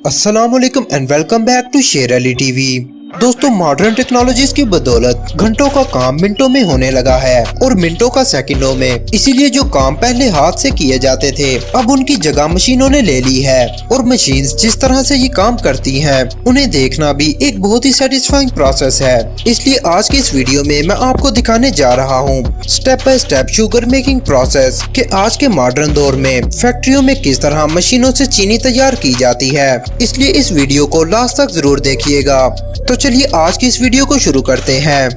अस्सलाम वालेकुम and welcome back to शेर अली टीवी। दोस्तों, मॉडर्न टेक्नोलॉजीज की बदौलत घंटों का काम मिनटों में होने लगा है और मिनटों का सेकंडों में। इसीलिए जो काम पहले हाथ से किए जाते थे अब उनकी जगह मशीनों ने ले ली है और मशीन्स जिस तरह से ये काम करती हैं उन्हें देखना भी एक बहुत ही सेटिस्फाइंग प्रोसेस है। इसलिए आज की इस वीडियो में मैं आपको दिखाने जा रहा हूँ step by step sugar making process के आज के मॉडर्न दौर में फैक्ट्रियों में किस तरह मशीनों से चीनी तैयार की जाती है। इसलिए इस वीडियो को लास्ट तक जरूर देखिएगा। तो चलिए आज की इस वीडियो को शुरू करते हैं।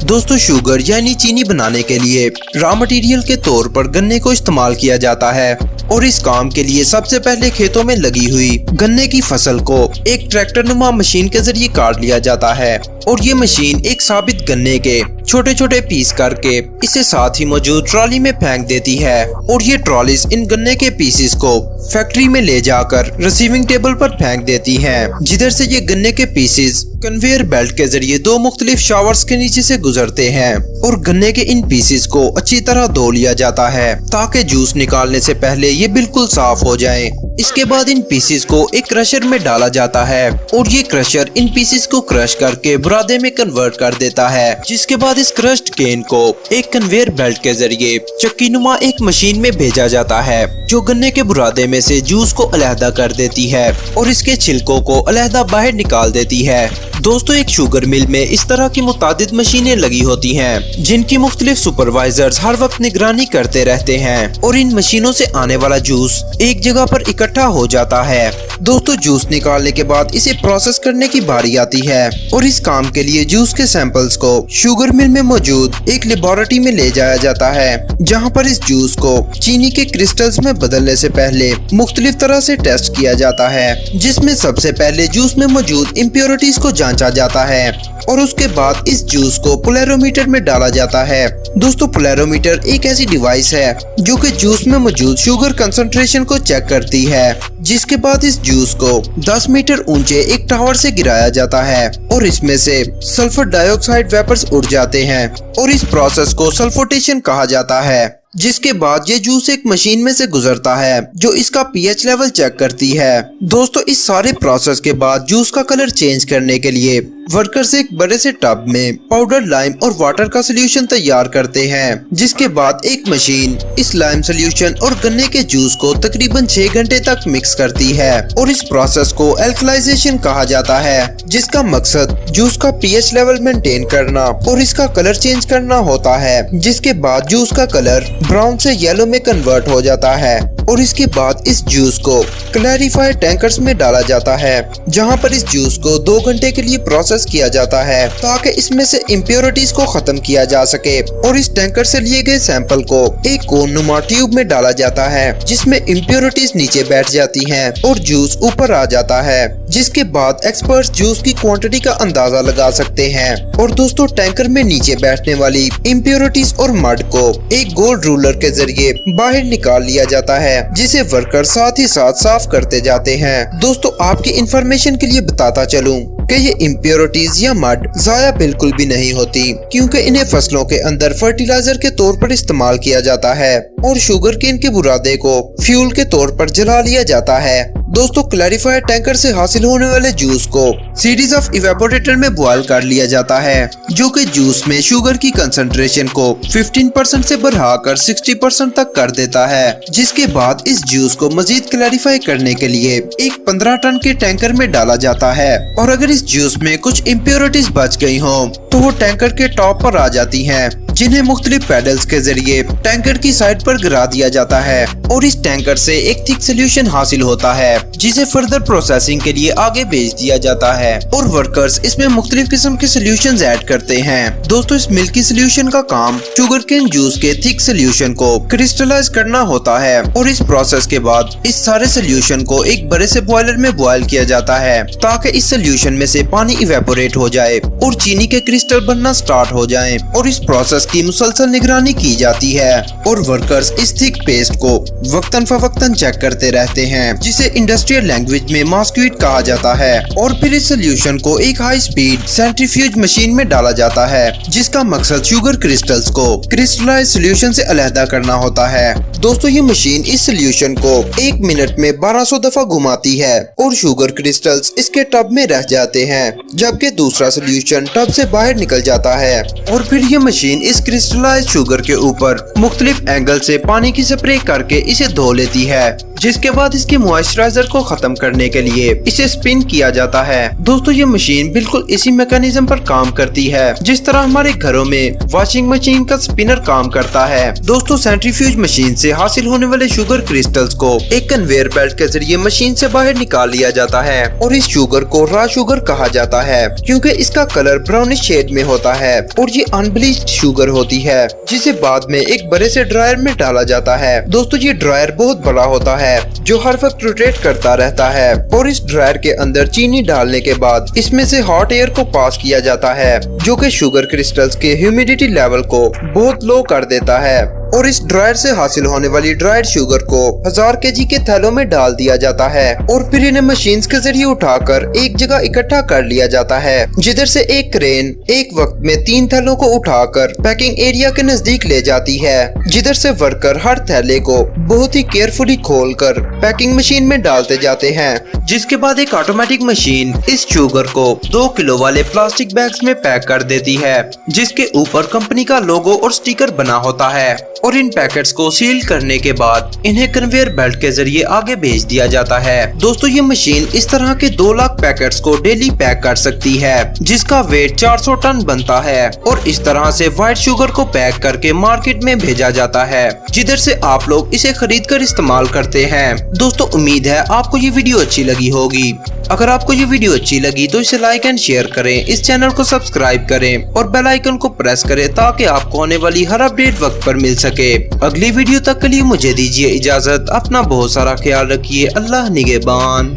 दोस्तों, शुगर यानी चीनी बनाने के लिए रॉ मटेरियल के तौर पर गन्ने को इस्तेमाल किया जाता है और इस काम के लिए सबसे पहले खेतों में लगी हुई गन्ने की फसल को एक ट्रैक्टर नुमा मशीन के जरिए काट लिया जाता है और ये मशीन एक साबित गन्ने के छोटे छोटे पीस करके इसे साथ ही मौजूद ट्रॉली में फेंक देती है और ये ट्रॉलीज इन गन्ने के पीसेस को फैक्ट्री में ले जाकर रिसीविंग टेबल पर फेंक देती हैं, जिधर से ये गन्ने के पीसेस कन्वेयर बेल्ट के जरिए दो मुख्तलिफ शावर्स के नीचे से गुजरते हैं और गन्ने के इन पीसेस को अच्छी तरह धो लिया जाता है ताकि जूस निकालने से पहले ये बिल्कुल साफ हो जाए। इसके बाद इन पीसेस को एक क्रशर में डाला जाता है और ये क्रशर इन पीसेस को क्रश करके बुरादे में कन्वर्ट कर देता है, जिसके बाद इस क्रश्ड केन को एक कन्वेयर बेल्ट के जरिए चक्की नुमा एक मशीन में भेजा जाता है जो गन्ने के बुरादे में से जूस को अलहदा कर देती है और इसके छिलकों को अलहदा बाहर निकाल देती है। दोस्तों, एक शुगर मिल में इस तरह की मुतादिद मशीनें लगी होती हैं जिनकी मुख्तलिफ सुपरवाइजर्स हर वक्त निगरानी करते रहते हैं और इन मशीनों से आने वाला जूस एक जगह पर इकट्ठा हो जाता है। दोस्तों, जूस निकालने के बाद इसे प्रोसेस करने की बारी आती है और इस काम के लिए जूस के सैंपल्स को शुगर मिल में मौजूद एक लेबोरेटरी में ले जाया जाता है, जहां पर इस जूस को चीनी के क्रिस्टल्स में बदलने से पहले मुख्तलिफ तरह से टेस्ट किया जाता है, जिसमें सबसे पहले जूस में मौजूद इम्प्योरिटीज को जांचा जाता है और उसके बाद इस जूस को पोलेरोमीटर में डाला जाता है। दोस्तों, पोलेरोमीटर एक ऐसी डिवाइस है जो कि जूस में मौजूद शुगर कंसंट्रेशन को चेक करती है, जिसके बाद इस जूस को 10 मीटर ऊंचे एक टावर से गिराया जाता है और इसमें से सल्फर डाइऑक्साइड वेपर्स उड़ जाते हैं और इस प्रोसेस को सल्फोटेशन कहा जाता है। जिसके बाद ये जूस एक मशीन में से गुजरता है जो इसका पीएच लेवल चेक करती है। दोस्तों, इस सारे प्रोसेस के बाद जूस का कलर चेंज करने के लिए वर्कर्स एक बड़े से टब में पाउडर लाइम और वाटर का सोल्यूशन तैयार करते हैं, जिसके बाद एक मशीन इस लाइम सोल्यूशन और गन्ने के जूस को तकरीबन 6 घंटे तक मिक्स करती है और इस प्रोसेस को एल्कलाइजेशन कहा जाता है, जिसका मकसद जूस का पीएच लेवल मेंटेन करना और इसका कलर चेंज करना होता है। जिसके बाद जूस का कलर ब्राउन से येलो में कन्वर्ट हो जाता है और इसके बाद इस जूस को क्लैरिफाइड टैंकर्स में डाला जाता है, जहां पर इस जूस को 2 घंटे के लिए प्रोसेस किया जाता है ताकि इसमें से इम्प्योरिटीज को खत्म किया जा सके और इस टैंकर से लिए गए सैंपल को एक कोन नुमा ट्यूब में डाला जाता है, जिसमें इम्प्योरिटीज नीचे बैठ जाती हैं और जूस ऊपर आ जाता है। जिसके बाद एक्सपर्ट्स जूस की क्वांटिटी का अंदाजा लगा सकते हैं और दोस्तों, टैंकर में नीचे बैठने वाली इम्प्योरिटीज और मड को एक गोल्ड रूलर के जरिए बाहर निकाल लिया जाता है, जिसे वर्कर साथ ही साथ साफ करते जाते हैं। दोस्तों, आपकी इंफॉर्मेशन के लिए बताता चलूं कि ये इम्प्योरिटीज या मड जाया बिल्कुल भी नहीं होती, क्योंकि इन्हें फसलों के अंदर फर्टिलाइजर के तौर पर इस्तेमाल किया जाता है और शुगर केन के बुरादे को फ्यूल के तौर पर जला लिया जाता है। दोस्तों, क्लैरिफाइड टैंकर से हासिल होने वाले जूस को सीरीज ऑफ इवेपोरेटर में बॉयल कर लिया जाता है, जो कि जूस में शुगर की कंसंट्रेशन को 15% से बढ़ाकर 60% तक कर देता है। जिसके बाद इस जूस को मजीद क्लैरिफाई करने के लिए एक 15 टन के टैंकर में डाला जाता है और अगर इस जूस में कुछ इम्प्योरिटीज बच गई हो तो वो टैंकर के टॉप पर आ जाती हैं, जिन्हें मुख्तलिफ पैडल्स के जरिए टैंकर की साइड पर गिरा दिया जाता है और इस टैंकर से एक थिक सोल्यूशन हासिल होता है, जिसे फर्दर प्रोसेसिंग के लिए आगे भेज दिया जाता है और वर्कर्स इसमें मुख्तलिफ किस्म के सोल्यूशंस ऐड करते हैं। दोस्तों, इस मिल्की सोल्यूशन का काम शुगर केन जूस के थिक सोल्यूशन को क्रिस्टलाइज करना होता है और इस प्रोसेस के बाद इस सारे सोल्यूशन को एक बड़े से बॉयलर में बॉयल किया जाता है ताकि इस सोल्यूशन में से पानी इवेपोरेट हो जाए और चीनी के क्रिस्टल बनना स्टार्ट हो जाए और इस प्रोसेस की मुसलसल निगरानी की जाती है और वर्कर्स इस थिक पेस्ट को वक्तन फवक्तन चेक करते रहते हैं, जिसे इंडस्ट्रियल लैंग्वेज में मास्क्यूट कहा जाता है। और फिर इस सोल्यूशन को एक हाई स्पीड सेंट्रीफ्यूज मशीन में डाला जाता है, जिसका मकसद शुगर क्रिस्टल्स को क्रिस्टलाइज सोल्यूशन से अलहदा करना होता है। दोस्तों, ये मशीन इस सोल्यूशन को 1 मिनट में 1200 दफा घुमाती है और शुगर क्रिस्टल्स इसके टब में रह जाते हैं, जबकि दूसरा सोल्यूशन टब से बाहर निकल जाता है। और फिर ये मशीन इस क्रिस्टलाइज शुगर के ऊपर मुख्तलिफ एंगल से पानी की स्प्रे करके इसे धो लेती है, जिसके बाद इसके मॉइस्चराइजर को खत्म करने के लिए इसे स्पिन किया जाता है। दोस्तों, ये मशीन बिल्कुल इसी मैकेनिज्म पर काम करती है जिस तरह हमारे घरों में वॉशिंग मशीन का स्पिनर काम करता है। दोस्तों, सेंट्रीफ्यूज मशीन से हासिल होने वाले शुगर क्रिस्टल्स को एक कन्वेयर बेल्ट के जरिए मशीन से बाहर निकाल लिया जाता है और इस शुगर को रॉ शुगर कहा जाता है, क्योंकि इसका कलर ब्राउनिश शेड में होता है और ये अनब्लीच्ड शुगर होती है, जिसे बाद में एक बड़े से ड्रायर में डाला जाता है। दोस्तों, ये ड्रायर बहुत बड़ा होता है जो हर वक्त रोटेट करता रहता है और इस ड्रायर के अंदर चीनी डालने के बाद इसमें से हॉट एयर को पास किया जाता है, जो कि शुगर क्रिस्टल्स के ह्यूमिडिटी लेवल को बहुत लो कर देता है। और इस ड्रायर से हासिल होने वाली ड्राइड शुगर को 1000 केजी के थैलों में डाल दिया जाता है और फिर इन्हें मशीन्स के जरिए उठाकर एक जगह इकट्ठा कर लिया जाता है, जिधर से एक क्रेन एक वक्त में 3 थैलों को उठाकर पैकिंग एरिया के नजदीक ले जाती है, जिधर से वर्कर हर थैले को बहुत ही केयरफुली खोलकर पैकिंग मशीन में डालते जाते हैं, जिसके बाद एक ऑटोमेटिक मशीन इस शुगर को 2 किलो वाले प्लास्टिक बैग्स में पैक कर देती है, जिसके ऊपर कंपनी का लोगो और स्टिकर बना होता है। और इन पैकेट्स को सील करने के बाद इन्हें कन्वेयर बेल्ट के जरिए आगे भेज दिया जाता है। दोस्तों, ये मशीन इस तरह के 2 लाख पैकेट्स को डेली पैक कर सकती है, जिसका वेट 400 टन बनता है और इस तरह से व्हाइट शुगर को पैक करके मार्केट में भेजा जाता है, जिधर से आप लोग इसे खरीद कर इस्तेमाल करते हैं। दोस्तों, उम्मीद है आपको ये वीडियो अच्छी लगी होगी। अगर आपको ये वीडियो अच्छी लगी तो इसे लाइक एंड शेयर करें, इस चैनल को सब्सक्राइब करें और बेल आइकन को प्रेस करें ताकि आपको आने वाली हर अपडेट वक्त पर मिल सके। अगली वीडियो तक के लिए मुझे दीजिए इजाजत। अपना बहुत सारा ख्याल रखिए। अल्लाह निगहबान।